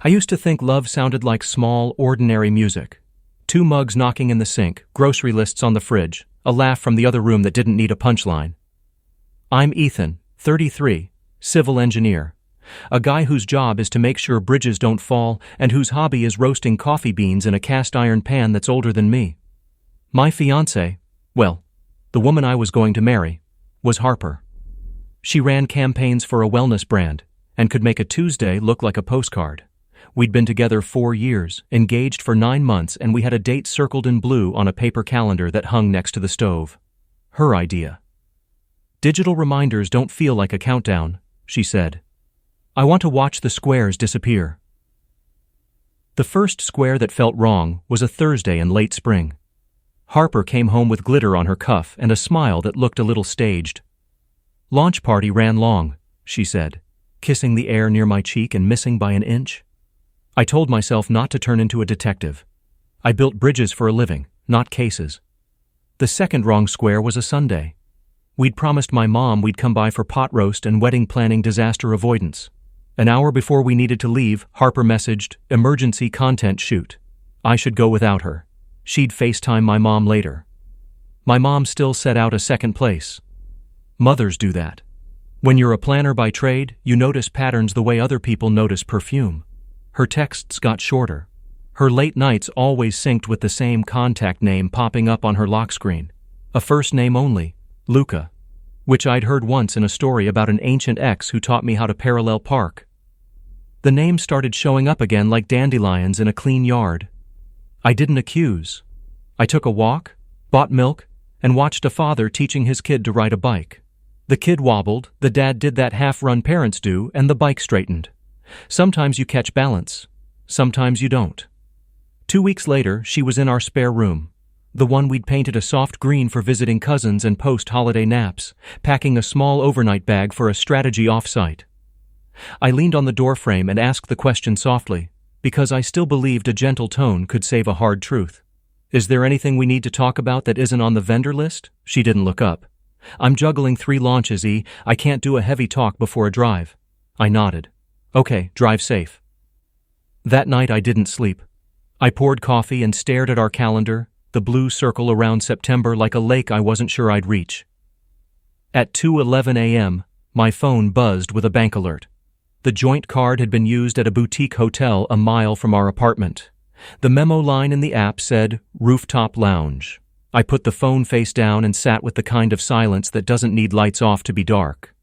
I used to think love sounded like small, ordinary music. 2 mugs knocking in the sink, grocery lists on the fridge, a laugh from the other room that didn't need a punchline. I'm Ethan, 33, civil engineer. A guy whose job is to make sure bridges don't fall and whose hobby is roasting coffee beans in a cast iron pan that's older than me. My fiancée, well, the woman I was going to marry, was Harper. She ran campaigns for a wellness brand and could make a Tuesday look like a postcard. We'd been together 4 years, engaged for 9 months, and we had a date circled in blue on a paper calendar that hung next to the stove. Her idea. Digital reminders don't feel like a countdown, she said. I want to watch the squares disappear. The first square that felt wrong was a Thursday in late spring. Harper came home with glitter on her cuff and a smile that looked a little staged. Launch party ran long, she said, kissing the air near my cheek and missing by an inch. I told myself not to turn into a detective. I built bridges for a living, not cases. The second wrong square was a Sunday. We'd promised my mom we'd come by for pot roast and wedding planning disaster avoidance. An hour before we needed to leave, Harper messaged, "Emergency content shoot." I should go without her. She'd FaceTime my mom later. My mom still set out a second place. Mothers do that. When you're a planner by trade, you notice patterns the way other people notice perfume. Her texts got shorter. Her late nights always synced with the same contact name popping up on her lock screen. A first name only, Luca, which I'd heard once in a story about an ancient ex who taught me how to parallel park. The name started showing up again like dandelions in a clean yard. I didn't accuse. I took a walk, bought milk, and watched a father teaching his kid to ride a bike. The kid wobbled, the dad did that half-run parents do, and the bike straightened. Sometimes you catch balance, sometimes you don't. 2 weeks later, she was in our spare room, the one we'd painted a soft green for visiting cousins and post-holiday naps, packing a small overnight bag for a strategy offsite. I leaned on the doorframe and asked the question softly, because I still believed a gentle tone could save a hard truth. Is there anything we need to talk about that isn't on the vendor list? She didn't look up. I'm juggling 3 launches, I can't do a heavy talk before a drive. I nodded. Okay, drive safe. That night I didn't sleep. I poured coffee and stared at our calendar, the blue circle around September like a lake I wasn't sure I'd reach. At 2:11 a.m., my phone buzzed with a bank alert. The joint card had been used at a boutique hotel a mile from our apartment. The memo line in the app said, "Rooftop Lounge." I put the phone face down and sat with the kind of silence that doesn't need lights off to be dark.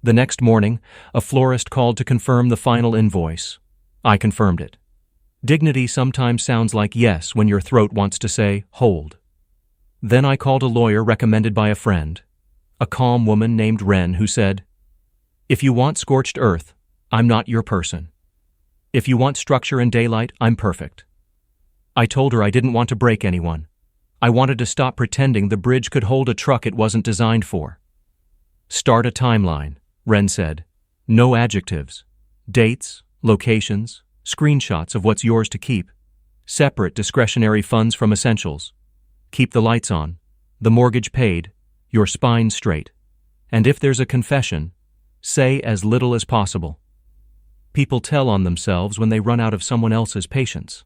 The next morning, a florist called to confirm the final invoice. I confirmed it. Dignity sometimes sounds like yes when your throat wants to say, hold. Then I called a lawyer recommended by a friend, a calm woman named Wren, who said, "If you want scorched earth, I'm not your person. If you want structure and daylight, I'm perfect." I told her I didn't want to break anyone. I wanted to stop pretending the bridge could hold a truck it wasn't designed for. Start a timeline, Wren said. No adjectives. Dates, locations, screenshots of what's yours to keep. Separate discretionary funds from essentials. Keep the lights on, the mortgage paid, your spine straight. And if there's a confession, say as little as possible. People tell on themselves when they run out of someone else's patience.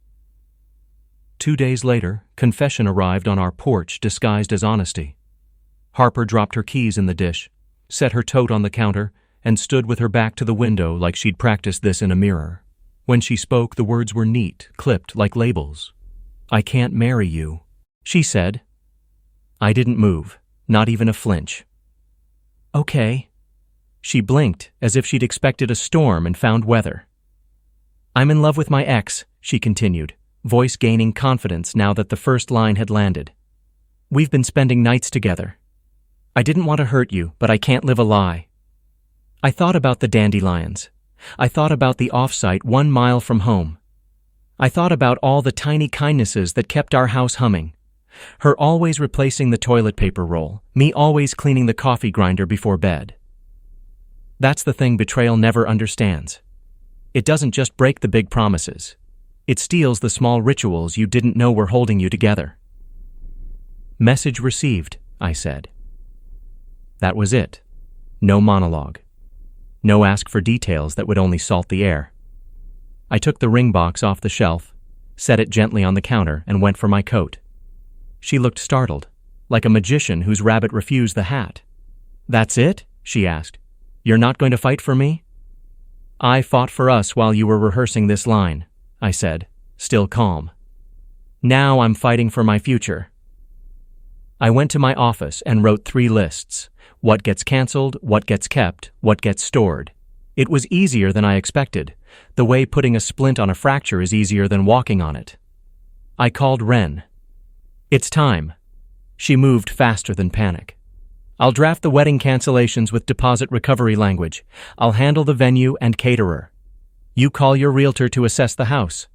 2 days later, confession arrived on our porch disguised as honesty. Harper dropped her keys in the dish, set her tote on the counter, and stood with her back to the window like she'd practiced this in a mirror. When she spoke, the words were neat, clipped like labels. "I can't marry you," she said. I didn't move, not even a flinch. "Okay." She blinked as if she'd expected a storm and found weather. "I'm in love with my ex," she continued, voice gaining confidence now that the first line had landed. "We've been spending nights together. I didn't want to hurt you, but I can't live a lie." I thought about the dandelions. I thought about the offsite 1 mile from home. I thought about all the tiny kindnesses that kept our house humming. Her always replacing the toilet paper roll, me always cleaning the coffee grinder before bed. That's the thing betrayal never understands. It doesn't just break the big promises. It steals the small rituals you didn't know were holding you together. "Message received," I said. That was it. No monologue. No ask for details that would only salt the air. I took the ring box off the shelf, set it gently on the counter, and went for my coat. She looked startled, like a magician whose rabbit refused the hat. "That's it?" she asked. "You're not going to fight for me?" "I fought for us while you were rehearsing this line," I said, still calm. "Now I'm fighting for my future." I went to my office and wrote 3 lists: what gets canceled, what gets kept, what gets stored. It was easier than I expected, the way putting a splint on a fracture is easier than walking on it. I called Ren. "It's time." She moved faster than panic. "I'll draft the wedding cancellations with deposit recovery language. I'll handle the venue and caterer. You call your realtor to assess the house.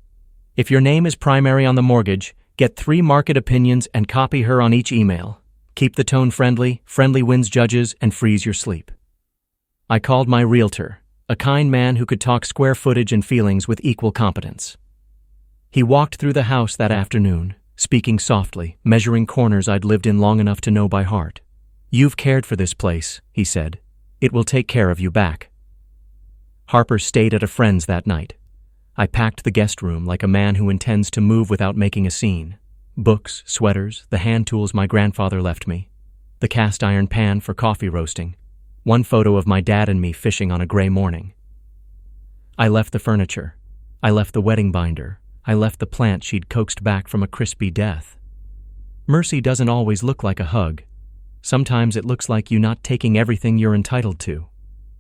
If your name is primary on the mortgage, get 3 market opinions and copy her on each email. Keep the tone friendly, friendly wins judges, and freeze your sleep." I called my realtor, a kind man who could talk square footage and feelings with equal competence. He walked through the house that afternoon, speaking softly, measuring corners I'd lived in long enough to know by heart. "You've cared for this place," he said. "It will take care of you back." Harper stayed at a friend's that night. I packed the guest room like a man who intends to move without making a scene. Books, sweaters, the hand tools my grandfather left me, the cast iron pan for coffee roasting, one photo of my dad and me fishing on a gray morning. I left the furniture. I left the wedding binder. I left the plant she'd coaxed back from a crispy death. Mercy doesn't always look like a hug. Sometimes it looks like you not taking everything you're entitled to.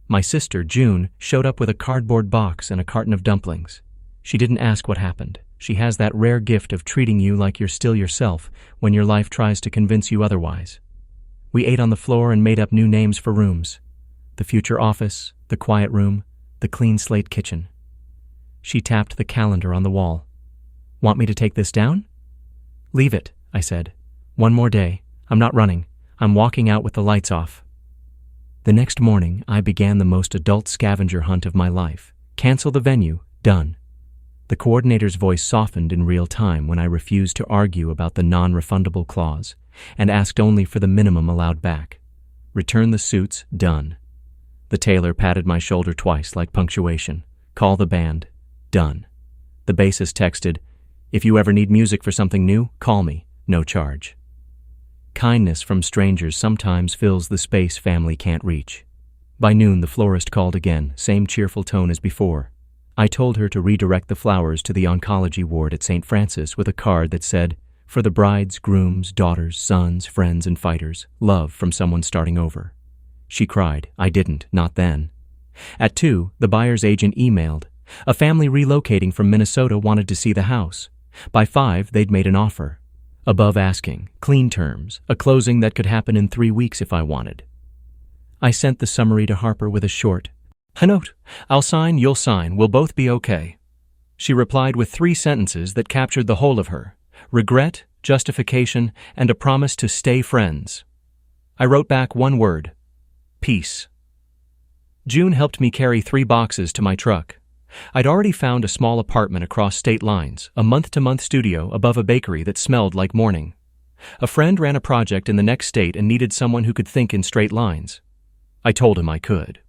My sister, June, showed up with a cardboard box and a carton of dumplings. She didn't ask what happened. She has that rare gift of treating you like you're still yourself when your life tries to convince you otherwise. We ate on the floor and made up new names for rooms: the future office, the quiet room, the clean slate kitchen. She tapped the calendar on the wall. "Want me to take this down?" "Leave it," I said. "One more day. I'm not running. I'm walking out with the lights off." The next morning, I began the most adult scavenger hunt of my life. Cancel the venue. Done. The coordinator's voice softened in real time when I refused to argue about the non-refundable clause and asked only for the minimum allowed back. Return the suits. Done. The tailor patted my shoulder twice like punctuation. Call the band. Done. The bassist texted, "If you ever need music for something new, call me. No charge." Kindness from strangers sometimes fills the space family can't reach. By noon, the florist called again, same cheerful tone as before. I told her to redirect the flowers to the oncology ward at St. Francis with a card that said, "For the brides, grooms, daughters, sons, friends, and fighters, love from someone starting over." She cried. I didn't, not then. At 2, the buyer's agent emailed. A family relocating from Minnesota wanted to see the house. By 5, they'd made an offer. Above asking, clean terms, a closing that could happen in 3 weeks if I wanted. I sent the summary to Harper with a short, "A note. I'll sign, you'll sign, we'll both be okay." She replied with 3 sentences that captured the whole of her: regret, justification, and a promise to stay friends. I wrote back 1 word: peace. June helped me carry 3 boxes to my truck. I'd already found a small apartment across state lines, a month-to-month studio above a bakery that smelled like morning. A friend ran a project in the next state and needed someone who could think in straight lines. I told him I could.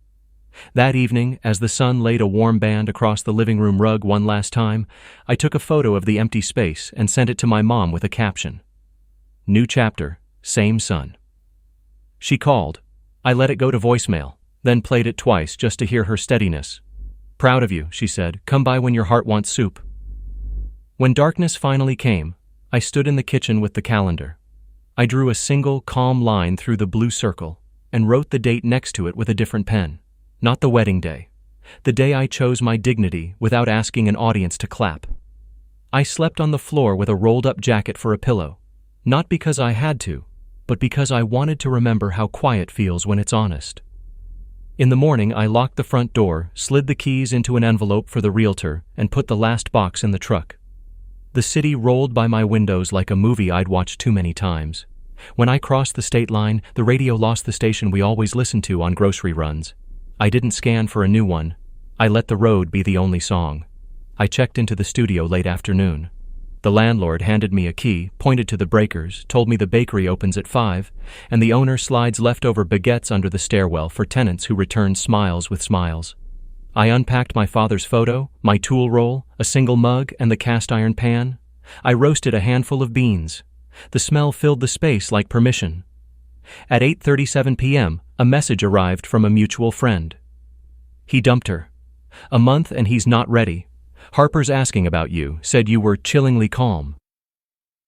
That evening, as the sun laid a warm band across the living room rug one last time, I took a photo of the empty space and sent it to my mom with a caption: "New chapter, same sun." She called. I let it go to voicemail, then played it twice just to hear her steadiness. "Proud of you," she said. "Come by when your heart wants soup." When darkness finally came, I stood in the kitchen with the calendar. I drew a single, calm line through the blue circle and wrote the date next to it with a different pen. Not the wedding day. The day I chose my dignity without asking an audience to clap. I slept on the floor with a rolled-up jacket for a pillow, not because I had to, but because I wanted to remember how quiet feels when it's honest. In the morning, I locked the front door, slid the keys into an envelope for the realtor, and put the last box in the truck. The city rolled by my windows like a movie I'd watched too many times. When I crossed the state line, the radio lost the station we always listened to on grocery runs. I didn't scan for a new one. I let the road be the only song. I checked into the studio late afternoon. The landlord handed me a key, pointed to the breakers, told me the bakery opens at 5, and the owner slides leftover baguettes under the stairwell for tenants who return smiles with smiles. I unpacked my father's photo, my tool roll, a single mug, and the cast iron pan. I roasted a handful of beans. The smell filled the space like permission. At 8:37 p.m., a message arrived from a mutual friend. He dumped her. A month and he's not ready. Harper's asking about you, said you were chillingly calm.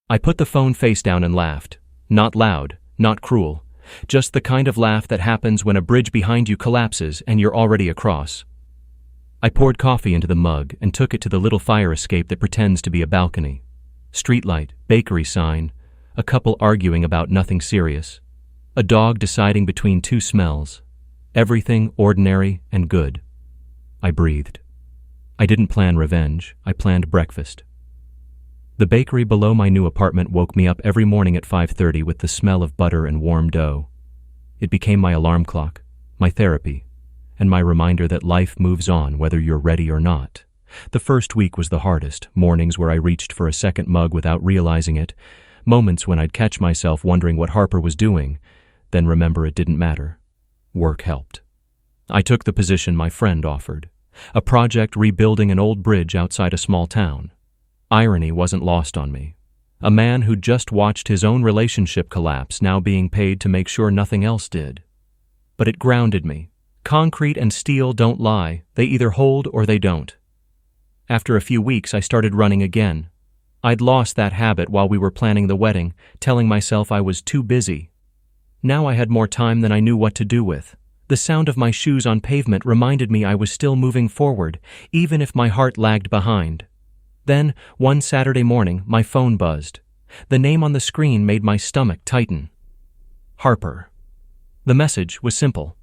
I put the phone face down and laughed. Not loud, not cruel. Just the kind of laugh that happens when a bridge behind you collapses and you're already across. I poured coffee into the mug and took it to the little fire escape that pretends to be a balcony. Streetlight, bakery sign, a couple arguing about nothing serious. A dog deciding between two smells. Everything ordinary and good. I breathed. I didn't plan revenge, I planned breakfast. The bakery below my new apartment woke me up every morning at 5:30 with the smell of butter and warm dough. It became my alarm clock, my therapy, and my reminder that life moves on whether you're ready or not. The first week was the hardest, mornings where I reached for a second mug without realizing it, moments when I'd catch myself wondering what Harper was doing, then remember it didn't matter. Work helped. I took the position my friend offered, a project rebuilding an old bridge outside a small town. Irony wasn't lost on me. A man who'd just watched his own relationship collapse now being paid to make sure nothing else did. But it grounded me. Concrete and steel don't lie, they either hold or they don't. After a few weeks, I started running again. I'd lost that habit while we were planning the wedding, telling myself I was too busy. Now I had more time than I knew what to do with. The sound of my shoes on pavement reminded me I was still moving forward, even if my heart lagged behind. Then, one Saturday morning, my phone buzzed. The name on the screen made my stomach tighten. Harper. The message was simple.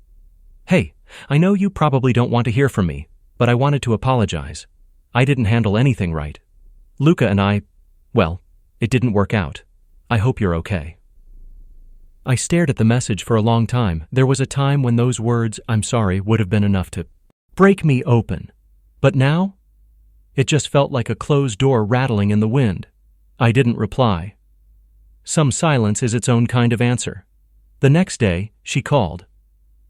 Hey, I know you probably don't want to hear from me, but I wanted to apologize. I didn't handle anything right. Luca and I, well, it didn't work out. I hope you're okay. I stared at the message for a long time. There was a time when those words, I'm sorry, would have been enough to break me open. But now? It just felt like a closed door rattling in the wind. I didn't reply. Some silence is its own kind of answer. The next day, she called.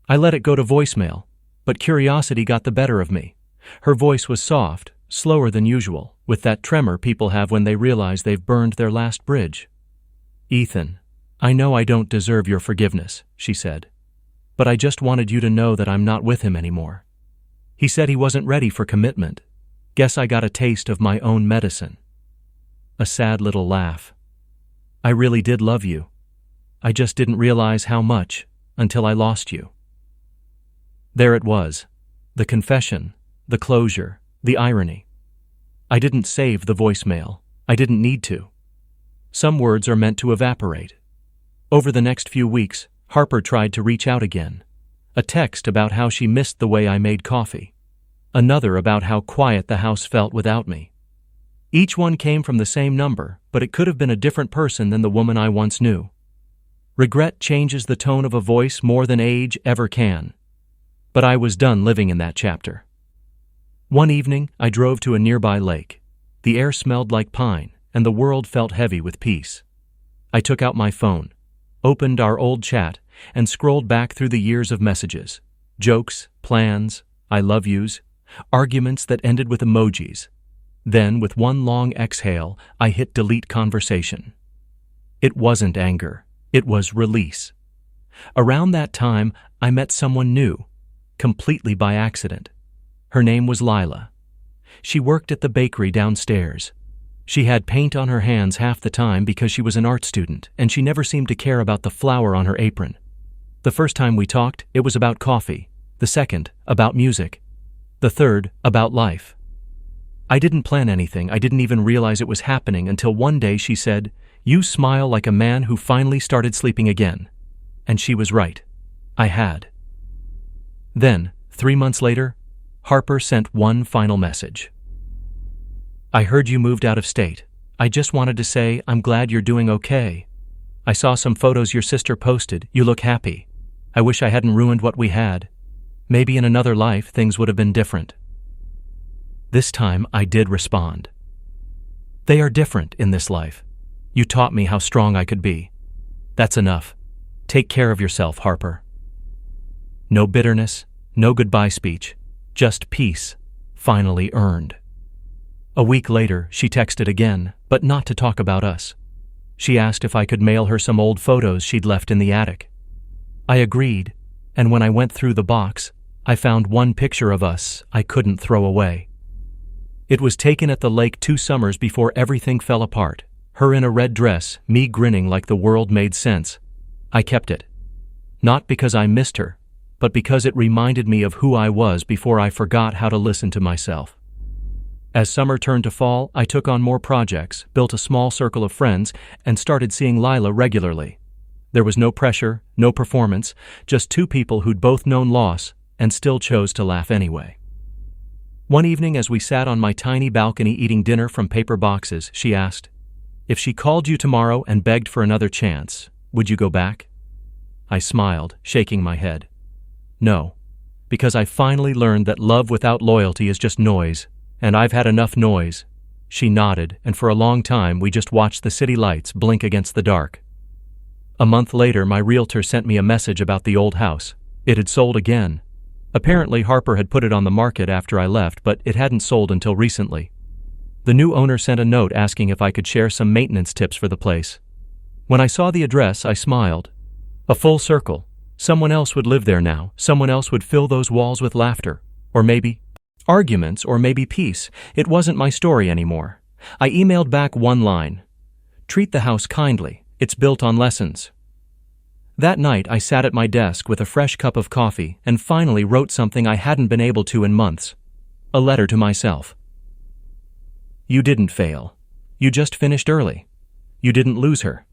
I let it go to voicemail, but curiosity got the better of me. Her voice was soft, slower than usual, with that tremor people have when they realize they've burned their last bridge. Ethan, I know I don't deserve your forgiveness, she said, but I just wanted you to know that I'm not with him anymore. He said he wasn't ready for commitment. Guess I got a taste of my own medicine. A sad little laugh. I really did love you. I just didn't realize how much until I lost you. There it was, the confession, the closure, the irony. I didn't save the voicemail. I didn't need to. Some words are meant to evaporate. Over the next few weeks, Harper tried to reach out again. A text about how she missed the way I made coffee. Another about how quiet the house felt without me. Each one came from the same number, but it could have been a different person than the woman I once knew. Regret changes the tone of a voice more than age ever can. But I was done living in that chapter. One evening, I drove to a nearby lake. The air smelled like pine, and the world felt heavy with peace. I took out my phone, opened our old chat, and scrolled back through the years of messages. Jokes, plans, I love yous, arguments that ended with emojis. Then, with one long exhale, I hit delete conversation. It wasn't anger. It was release. Around that time, I met someone new, completely by accident. Her name was Lila. She worked at the bakery downstairs. She had paint on her hands half the time because she was an art student, and she never seemed to care about the flower on her apron. The first time we talked, it was about coffee. The second, about music. The third, about life. I didn't plan anything. I didn't even realize it was happening until one day she said, "You smile like a man who finally started sleeping again." And she was right. I had. Then, 3 months later, Harper sent one final message. I heard you moved out of state. I just wanted to say I'm glad you're doing okay. I saw some photos your sister posted. You look happy. I wish I hadn't ruined what we had. Maybe in another life things would have been different. This time I did respond. They are different in this life. You taught me how strong I could be. That's enough. Take care of yourself, Harper. No bitterness, no goodbye speech. Just peace, finally earned. A week later, she texted again, but not to talk about us. She asked if I could mail her some old photos she'd left in the attic. I agreed, and when I went through the box, I found one picture of us I couldn't throw away. It was taken at the lake 2 summers before everything fell apart. Her in a red dress, me grinning like the world made sense. I kept it. Not because I missed her, but because it reminded me of who I was before I forgot how to listen to myself. As summer turned to fall, I took on more projects, built a small circle of friends, and started seeing Lila regularly. There was no pressure, no performance, just 2 people who'd both known loss and still chose to laugh anyway. One evening as we sat on my tiny balcony eating dinner from paper boxes, she asked, "If she called you tomorrow and begged for another chance, would you go back?" I smiled, shaking my head. No, because I finally learned that love without loyalty is just noise, and I've had enough noise. She nodded, and for a long time we just watched the city lights blink against the dark. A month later, my realtor sent me a message about the old house. It had sold again. Apparently, Harper had put it on the market after I left, but it hadn't sold until recently. The new owner sent a note asking if I could share some maintenance tips for the place. When I saw the address, I smiled. A full circle. Someone else would live there now. Someone else would fill those walls with laughter. Or maybe arguments, or maybe peace. It wasn't my story anymore. I emailed back one line. "Treat the house kindly. It's built on lessons." That night, I sat at my desk with a fresh cup of coffee and finally wrote something I hadn't been able to in months. A letter to myself. You didn't fail. You just finished early. You didn't lose her.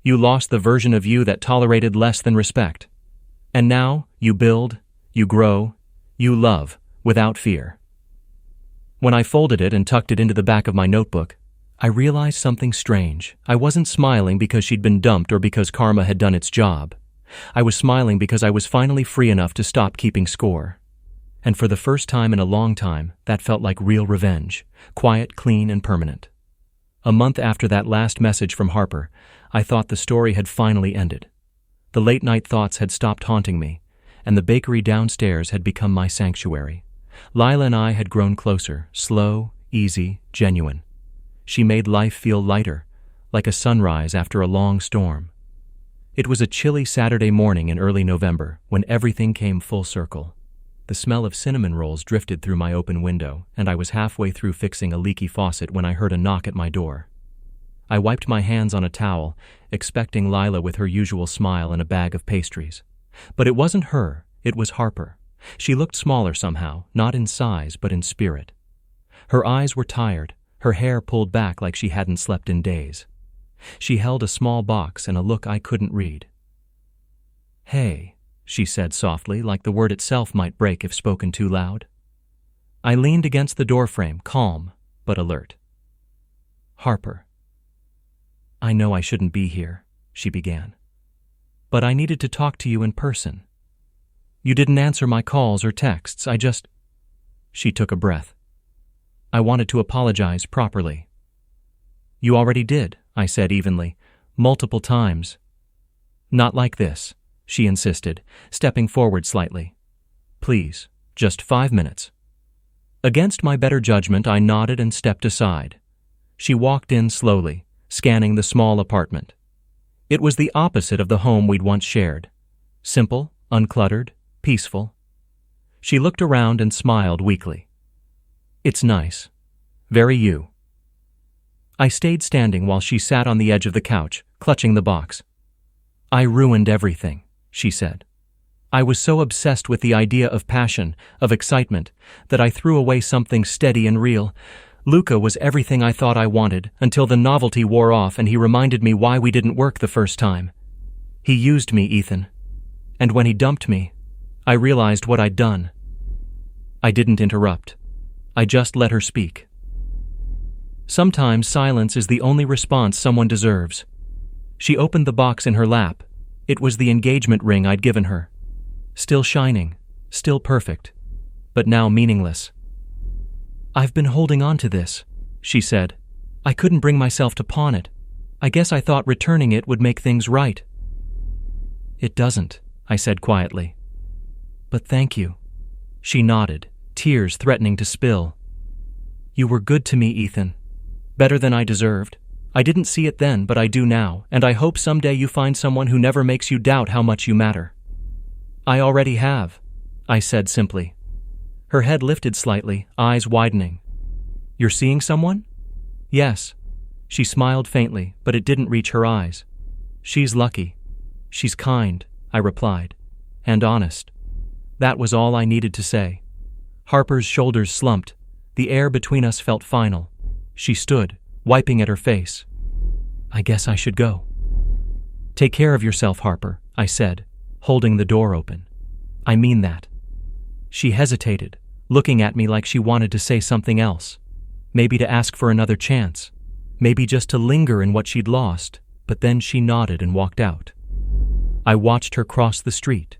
You lost the version of you that tolerated less than respect. And now, you build, you grow, you love, without fear. When I folded it and tucked it into the back of my notebook, I realized something strange. I wasn't smiling because she'd been dumped or because karma had done its job. I was smiling because I was finally free enough to stop keeping score. And for the first time in a long time, that felt like real revenge, quiet, clean, and permanent. A month after that last message from Harper, I thought the story had finally ended. The late-night thoughts had stopped haunting me, and the bakery downstairs had become my sanctuary. Lila and I had grown closer, slow, easy, genuine. She made life feel lighter, like a sunrise after a long storm. It was a chilly Saturday morning in early November when everything came full circle. The smell of cinnamon rolls drifted through my open window, and I was halfway through fixing a leaky faucet when I heard a knock at my door. I wiped my hands on a towel, expecting Lila with her usual smile and a bag of pastries. But it wasn't her, it was Harper. She looked smaller somehow, not in size but in spirit. Her eyes were tired, her hair pulled back like she hadn't slept in days. She held a small box and a look I couldn't read. "Hey," she said softly, like the word itself might break if spoken too loud. I leaned against the doorframe, calm but alert. "Harper, I know I shouldn't be here," she began. "But I needed to talk to you in person. You didn't answer my calls or texts, She took a breath. "I wanted to apologize properly." "You already did," I said evenly, "multiple times." "Not like this," she insisted, stepping forward slightly. "Please, just 5 minutes." Against my better judgment, I nodded and stepped aside. She walked in slowly, scanning the small apartment. It was the opposite of the home we'd once shared. Simple, uncluttered, peaceful. She looked around and smiled weakly. "It's nice. Very you." I stayed standing while she sat on the edge of the couch, clutching the box. "I ruined everything," she said. "I was so obsessed with the idea of passion, of excitement, that I threw away something steady and real. Luca was everything I thought I wanted, until the novelty wore off and he reminded me why we didn't work the first time. He used me, Ethan. And when he dumped me, I realized what I'd done." I didn't interrupt. I just let her speak. Sometimes silence is the only response someone deserves. She opened the box in her lap. It was the engagement ring I'd given her. Still shining, still perfect, but now meaningless. "I've been holding on to this," she said. "I couldn't bring myself to pawn it. I guess I thought returning it would make things right." "It doesn't," I said quietly. "But thank you." She nodded, tears threatening to spill. "You were good to me, Ethan. Better than I deserved. I didn't see it then, but I do now, and I hope someday you find someone who never makes you doubt how much you matter." "I already have," I said simply. Her head lifted slightly, eyes widening. "You're seeing someone?" "Yes." She smiled faintly, but it didn't reach her eyes. "She's lucky. She's kind," I replied, "and honest." That was all I needed to say. Harper's shoulders slumped. The air between us felt final. She stood, wiping at her face. "I guess I should go." "Take care of yourself, Harper," I said, holding the door open. "I mean that." She hesitated, looking at me like she wanted to say something else. Maybe to ask for another chance. Maybe just to linger in what she'd lost, but then she nodded and walked out. I watched her cross the street,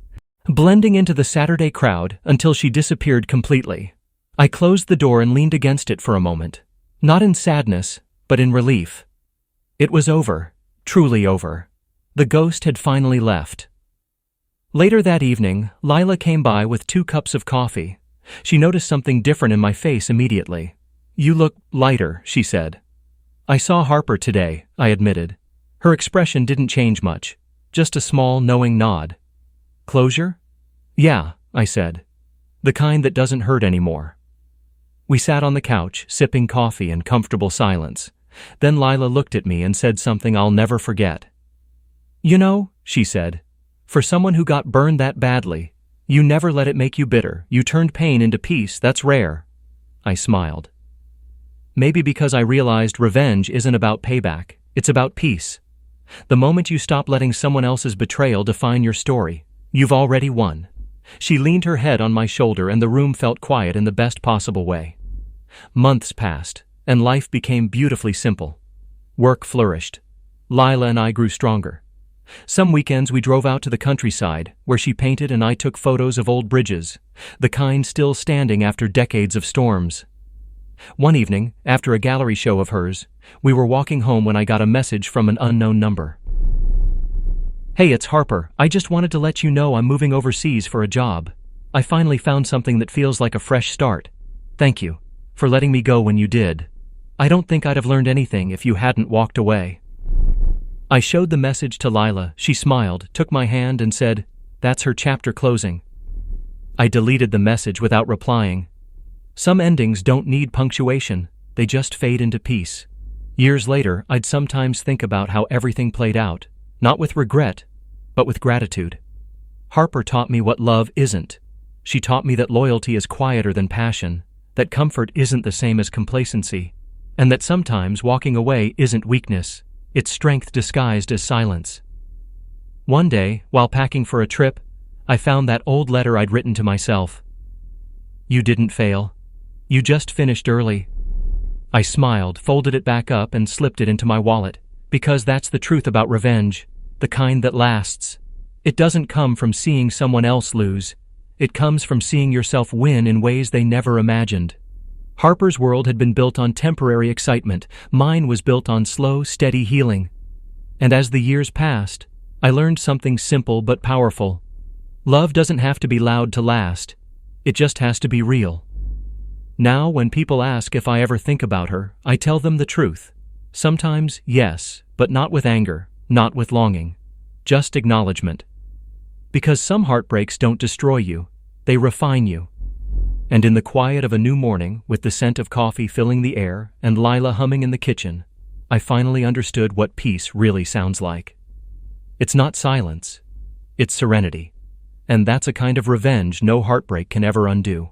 blending into the Saturday crowd until she disappeared completely. I closed the door and leaned against it for a moment, not in sadness, but in relief. It was over, truly over. The ghost had finally left. Later that evening, Lila came by with 2 cups of coffee. She noticed something different in my face immediately. "You look lighter," she said. "I saw Harper today," I admitted. Her expression didn't change much, just a small, knowing nod. "Closure?" "Yeah," I said. "The kind that doesn't hurt anymore." We sat on the couch, sipping coffee in comfortable silence. Then Lila looked at me and said something I'll never forget. "You know," she said, "for someone who got burned that badly, you never let it make you bitter. You turned pain into peace. That's rare." I smiled. "Maybe because I realized revenge isn't about payback. It's about peace. The moment you stop letting someone else's betrayal define your story, you've already won." She leaned her head on my shoulder and the room felt quiet in the best possible way. Months passed, and life became beautifully simple. Work flourished. Lila and I grew stronger. Some weekends we drove out to the countryside, where she painted and I took photos of old bridges, the kind still standing after decades of storms. One evening, after a gallery show of hers, we were walking home when I got a message from an unknown number. "Hey, it's Harper. I just wanted to let you know I'm moving overseas for a job. I finally found something that feels like a fresh start. Thank you for letting me go when you did. I don't think I'd have learned anything if you hadn't walked away." I showed the message to Lila. She smiled, took my hand and said, "That's her chapter closing." I deleted the message without replying. Some endings don't need punctuation. They just fade into peace. Years later, I'd sometimes think about how everything played out, not with regret, but with gratitude. Harper taught me what love isn't. She taught me that loyalty is quieter than passion, that comfort isn't the same as complacency, and that sometimes walking away isn't weakness, it's strength disguised as silence. One day, while packing for a trip, I found that old letter I'd written to myself. "You didn't fail. You just finished early." I smiled, folded it back up, and slipped it into my wallet, because that's the truth about revenge, the kind that lasts. It doesn't come from seeing someone else lose. It comes from seeing yourself win in ways they never imagined. Harper's world had been built on temporary excitement. Mine was built on slow, steady healing. And as the years passed, I learned something simple but powerful. Love doesn't have to be loud to last. It just has to be real. Now, when people ask if I ever think about her, I tell them the truth. Sometimes, yes, but not with anger, not with longing. Just acknowledgement. Because some heartbreaks don't destroy you, they refine you. And in the quiet of a new morning, with the scent of coffee filling the air and Lila humming in the kitchen, I finally understood what peace really sounds like. It's not silence, it's serenity. And that's a kind of revenge no heartbreak can ever undo.